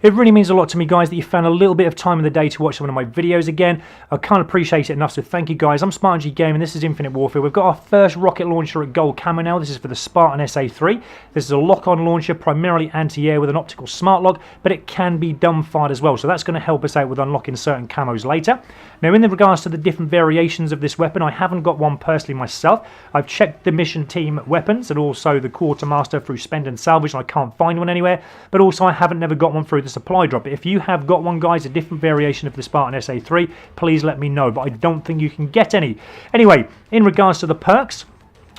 It really means a lot to me, guys, that you found a little bit of time in the day to watch one of my videos again. I can't appreciate it enough, so thank you, guys. I'm Spartan G Gaming, this is Infinite Warfare. We've got our first rocket launcher at gold camo now. This is for the Spartan SA3. This is a lock-on launcher, primarily anti-air with an optical smart lock, but it can be dumbfired as well, so that's going to help us out with unlocking certain camos later. Now, in regards to the different variations of this weapon, I haven't got one personally myself. I've checked the mission team weapons and also the quartermaster through spend and salvage, and I can't find one anywhere, but also I haven't never got one through the supply drop. If you have got one, guys, a different variation of the Spartan SA3, please let me know, but I don't think you can get any. Anyway, in regards to the perks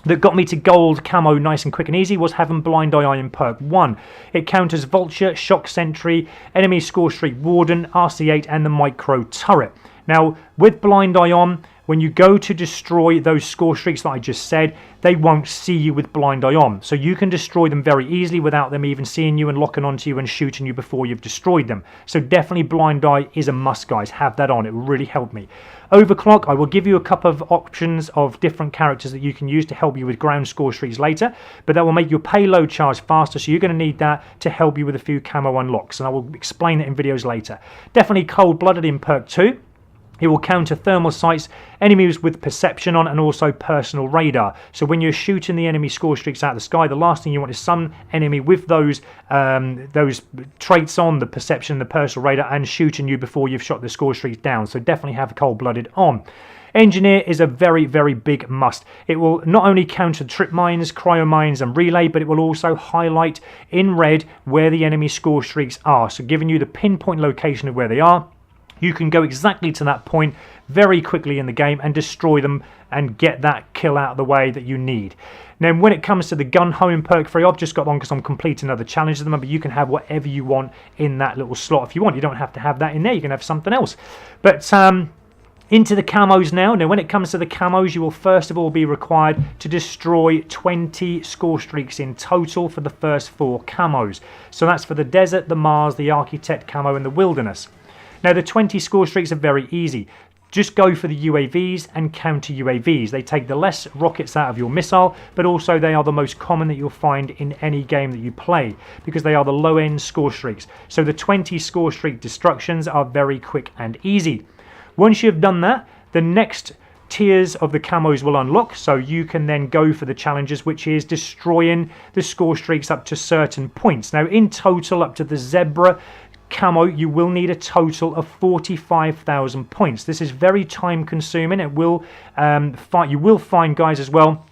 that got me to gold camo nice and quick and easy was having Blind Eye in perk 1. It counters Vulture, Shock Sentry, Enemy Score Streak Warden, RC8 and the Micro Turret. Now, with Blind Eye on, when you go to destroy those score streaks that I just said, they won't see you with Blind Eye on. So you can destroy them very easily without them even seeing you and locking onto you and shooting you before you've destroyed them. So definitely Blind Eye is a must, guys. Have that on. It will really help me. Overclock, I will give you a couple of options of different characters that you can use to help you with ground score streaks later, but that will make your payload charge faster, so you're going to need that to help you with a few camo unlocks, and I will explain it in videos later. Definitely Cold-Blooded in perk 2. It will counter thermal sights, enemies with perception on, and also personal radar. So when you're shooting the enemy score streaks out of the sky, the last thing you want is some enemy with those traits on, the perception, the personal radar, and shooting you before you've shot the score streaks down. So definitely have Cold-Blooded on. Engineer is a very, very big must. It will not only counter trip mines, cryo mines and relay, but it will also highlight in red where the enemy score streaks are. So giving you the pinpoint location of where they are. You can go exactly to that point very quickly in the game and destroy them and get that kill out of the way that you need. Now, when it comes to the gun ho in perk 3, I've just got on because I'm completing other challenges at the moment, but you can have whatever you want in that little slot if you want. You don't have to have that in there. You can have something else. But into the camos now. Now, when it comes to the camos, you will first of all be required to destroy 20 score streaks in total for the first 4 camos. So that's for the Desert, the Mars, the Architect camo and the Wilderness. Now, the 20 score streaks are very easy. Just go for the UAVs and counter UAVs. They take the less rockets out of your missile, but also they are the most common that you'll find in any game that you play because they are the low-end score streaks. So the 20 score streak destructions are very quick and easy. Once you've done that, the next tiers of the camos will unlock, so you can then go for the challenges, which is destroying the score streaks up to certain points. Now, in total, up to the Zebra camo, you will need a total of 45,000 points. This is very time consuming. It will you will find, guys, as well,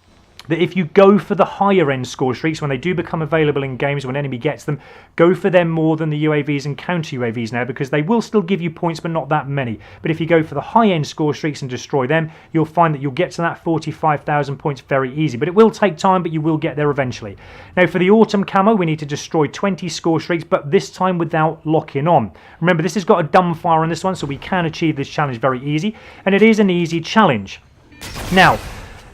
that if you go for the higher end score streaks, when they do become available in games, when enemy gets them, go for them more than the UAVs and counter UAVs now, because they will still give you points, but not that many. But if you go for the high end score streaks and destroy them, you'll find that you'll get to that 45,000 points very easy. But it will take time, but you will get there eventually. Now, for the autumn camo, we need to destroy 20 score streaks, but this time without locking on. Remember, this has got a dumbfire on this one, so we can achieve this challenge very easy, and it is an easy challenge. Now,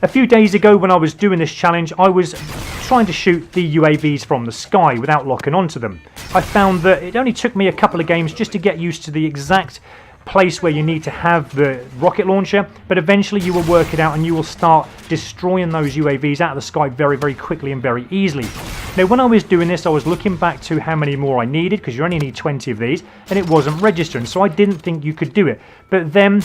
a few days ago when I was doing this challenge, I was trying to shoot the UAVs from the sky without locking onto them. I found that it only took me a couple of games just to get used to the exact place where you need to have the rocket launcher, but eventually you will work it out and you will start destroying those UAVs out of the sky very, very quickly and very easily. Now, when I was doing this, I was looking back to how many more I needed, because you only need 20 of these, and it wasn't registering, so I didn't think you could do it. But then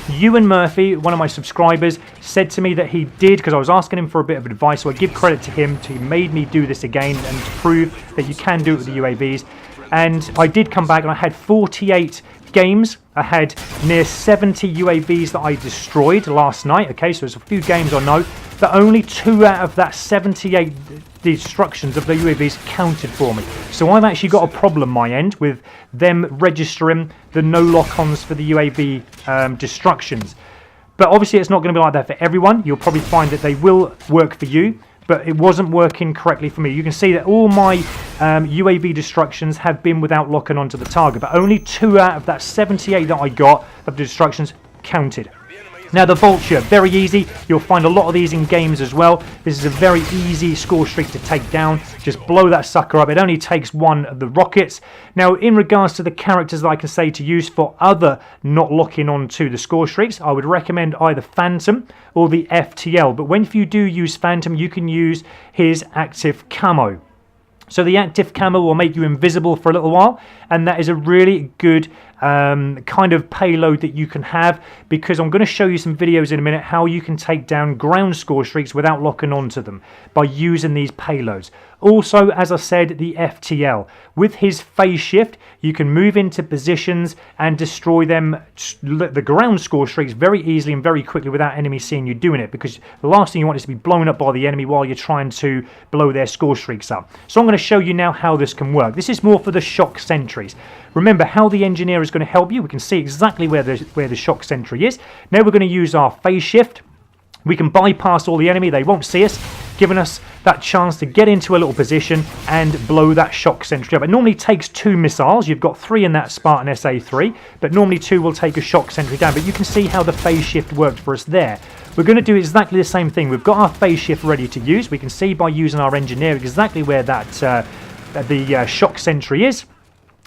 Ewan Murphy, one of my subscribers, said to me that he did, because I was asking him for a bit of advice, so I give credit to him. He made me do this again and to prove that you can do it with the UAVs. And I did come back and I had 48 games. I had near 70 UAVs that I destroyed last night. Okay, so there's a few games I know, but only 2 out of that 78 destructions of the UAVs counted for me. So I've actually got a problem my end with them registering the no lock-ons for the UAV destructions. But obviously it's not going to be like that for everyone. You'll probably find that they will work for you, but it wasn't working correctly for me. You can see that all my UAV destructions have been without locking onto the target, but only 2 out of that 78 that I got of the destructions counted. Now, the Vulture, very easy. You'll find a lot of these in games as well. This is a very easy score streak to take down. Just blow that sucker up. It only takes 1 of the rockets. Now, in regards to the characters that I can say to use for other not locking on to the score streaks, I would recommend either Phantom or the FTL. But when you do use Phantom, you can use his active camo. So the active camo will make you invisible for a little while, and that is a really good kind of payload that you can have, because I'm going to show you some videos in a minute how you can take down ground score streaks without locking onto them by using these payloads. Also, as I said, the FTL. With his phase shift, you can move into positions and destroy them, the ground score streaks, very easily and very quickly without enemies seeing you doing it, because the last thing you want is to be blown up by the enemy while you're trying to blow their score streaks up. So I'm going to show you now how this can work. This is more for the shock sentries. Remember how the engineer is going to help you. We can see exactly where the shock sentry is. Now we're going to use our phase shift. We can bypass all the enemy, they won't see us, giving us that chance to get into a little position and blow that shock sentry up. It normally takes 2 missiles. You've got 3 in that Spartan SA3, but normally 2 will take a shock sentry down. But you can see how the phase shift worked for us there. We're going to do exactly the same thing. We've got our phase shift ready to use. We can see by using our engineer exactly where that the shock sentry is.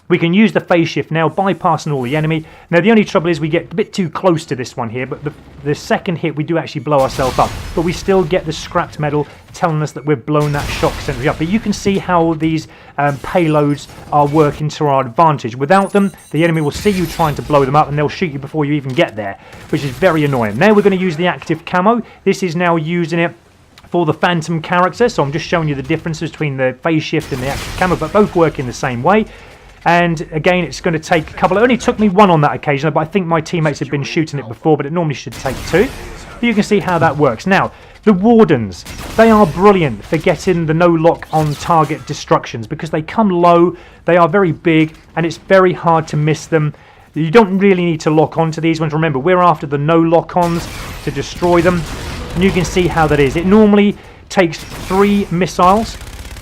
We can use the phase shift now, bypassing all the enemy. Now the only trouble is we get a bit too close to this one here, but the second hit we do actually blow ourselves up, but we still get the scrapped medal telling us that we've blown that shock sentry up. But you can see how these payloads are working to our advantage. Without them, the enemy will see you trying to blow them up and they'll shoot you before you even get there, which is very annoying. Now we're going to use the active camo. This is now using it for the Phantom character, so I'm just showing you the differences between the phase shift and the active camo, but both work in the same way. And again, it's going to take a couple. It only took me 1 on that occasion, but I think my teammates had been shooting it before, but it normally should take 2. But you can see how that works. Now, the Wardens, they are brilliant for getting the no-lock on target destructions because they come low, they are very big, and it's very hard to miss them. You don't really need to lock onto these ones. Remember, we're after the no-lock-ons to destroy them. And you can see how that is. It normally takes 3 missiles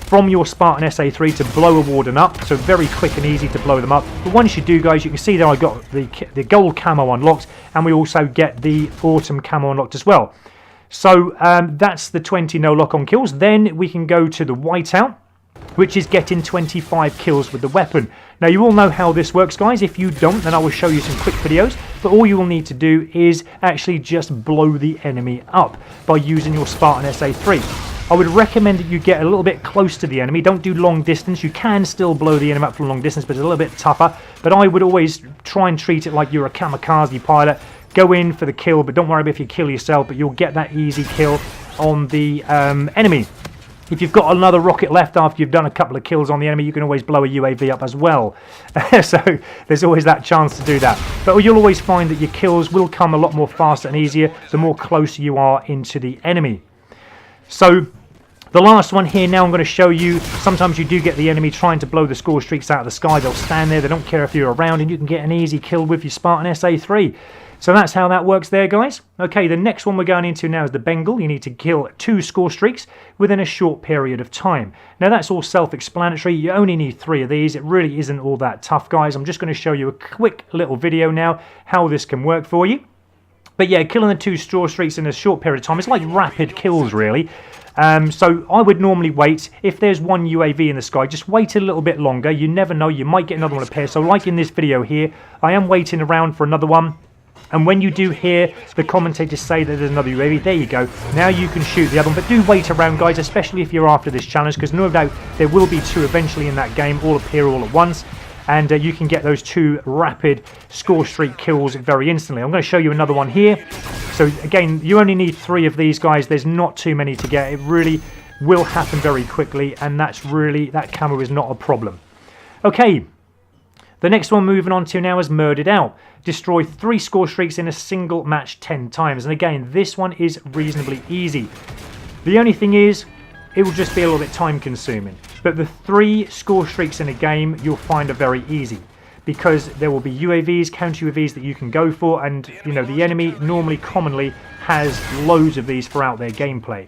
from your Spartan SA3 to blow a Warden up, so very quick and easy to blow them up. But once you do, guys, you can see there I got the gold camo unlocked, and we also get the autumn camo unlocked as well. So that's the 20 no lock on kills. Then we can go to the Whiteout, which is getting 25 kills with the weapon. Now you all know how this works, guys. If you don't, then I will show you some quick videos, but all you will need to do is actually just blow the enemy up by using your Spartan SA3. I would recommend that you get a little bit close to the enemy. Don't do long distance. You can still blow the enemy up from long distance, but it's a little bit tougher. But I would always try and treat it like you're a kamikaze pilot. Go in for the kill, but don't worry if you kill yourself, but you'll get that easy kill on the enemy. If you've got another rocket left after you've done a couple of kills on the enemy, you can always blow a UAV up as well. So there's always that chance to do that. But you'll always find that your kills will come a lot more faster and easier the more closer you are into the enemy. So the last one here now I'm going to show you, sometimes you do get the enemy trying to blow the score streaks out of the sky. They'll stand there, they don't care if you're around, and you can get an easy kill with your Spartan SA3. So that's how that works there, guys. Okay, the next one we're going into now is the Bengal. You need to kill 2 score streaks within a short period of time. Now that's all self-explanatory. You only need 3 of these. It really isn't all that tough, guys. I'm just going to show you a quick little video now how this can work for you. But yeah, killing the 2 score streaks in a short period of time, it's like rapid kills, really. So I would normally wait. If there's 1 UAV in the sky, just wait a little bit longer. You never know, you might get another one appear. So like in this video here, I am waiting around for another one. And when you do hear the commentators say that there's another UAV, there you go. Now you can shoot the other one. But do wait around, guys, especially if you're after this challenge, because no doubt there will be 2 eventually in that game, all appear all at once. And you can get those 2 rapid score streak kills very instantly. I'm going to show you another one here. So again, you only need 3 of these, guys. There's not too many to get. It really will happen very quickly, and that camo is not a problem. Okay, the next one moving on to now is Murdered Out. Destroy 3 score streaks in a single match 10 times. And again, this one is reasonably easy. The only thing is, it will just be a little bit time consuming. But the 3 score streaks in a game you'll find are very easy, because there will be UAVs, counter UAVs that you can go for, and you know the enemy normally commonly has loads of these throughout their gameplay.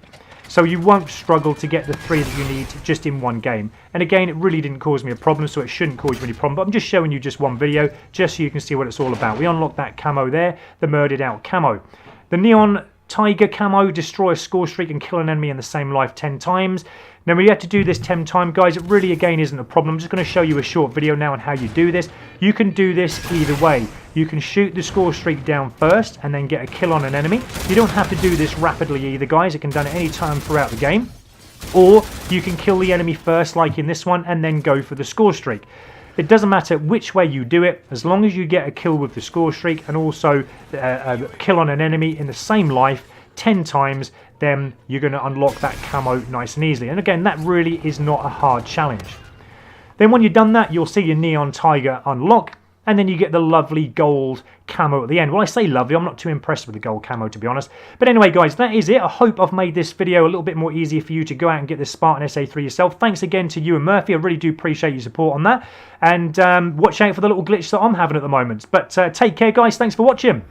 So you won't struggle to get the 3 that you need just in one game. And again, it really didn't cause me a problem, so it shouldn't cause you any problem. But I'm just showing you just one video, just so you can see what it's all about. We unlocked that camo there, the Murdered Out camo. The Neon Tiger camo, destroy a score streak and kill an enemy in the same life 10 times. Now we have to do this 10 times, guys. It really again isn't a problem. I'm just going to show you a short video now on how you do this. You can do this either way. You can shoot the score streak down first and then get a kill on an enemy. You don't have to do this rapidly either, guys. It can be done at any time throughout the game. Or you can kill the enemy first, like in this one, and then go for the score streak. It doesn't matter which way you do it, as long as you get a kill with the score streak and also a kill on an enemy in the same life 10 times, then you're going to unlock that camo nice and easily. And again, that really is not a hard challenge. Then when you've done that, you'll see your Neon Tiger unlock, and then you get the lovely gold camo at the end. Well, I say lovely, I'm not too impressed with the gold camo, to be honest. But anyway, guys, that is it. I hope I've made this video a little bit more easier for you to go out and get this Spartan SA3 yourself. Thanks again to you and Murphy. I really do appreciate your support on that. And watch out for the little glitch that I'm having at the moment. But take care, guys. Thanks for watching.